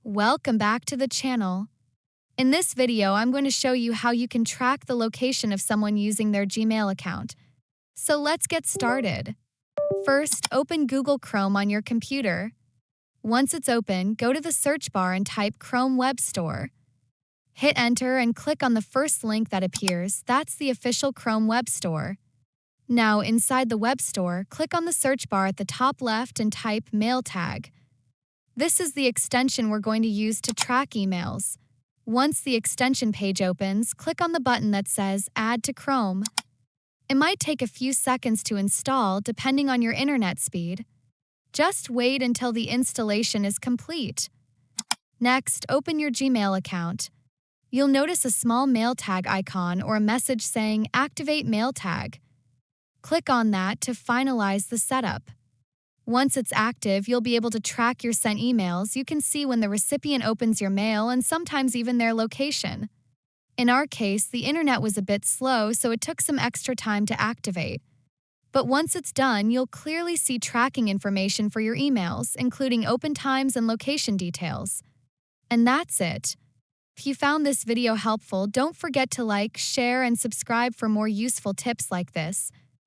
Welcome back to the channel. In this video, I'm going to show you how you can track the location of someone using their Gmail account. So let's get started. First, open Google Chrome on your computer. Once it's open, go to the search bar and type Chrome Web Store. Hit enter and click on the first link that appears. That's the official Chrome Web Store. Now, inside the web store, click on the search bar at the top left and type Mail Tag. This is the extension we're going to use to track emails. Once the extension page opens, click on the button that says Add to Chrome. It might take a few seconds to install depending on your internet speed. Just wait until the installation is complete. Next, open your Gmail account. You'll notice a small mail tag icon or a message saying Activate Mail Tag. Click on that to finalize the setup. Once it's active, you'll be able to track your sent emails. You can see when the recipient opens your mail and sometimes even their location. In our case, the internet was a bit slow, so it took some extra time to activate. But once it's done, you'll clearly see tracking information for your emails, including open times and location details. And that's it. If you found this video helpful, don't forget to like, share, and subscribe for more useful tips like this.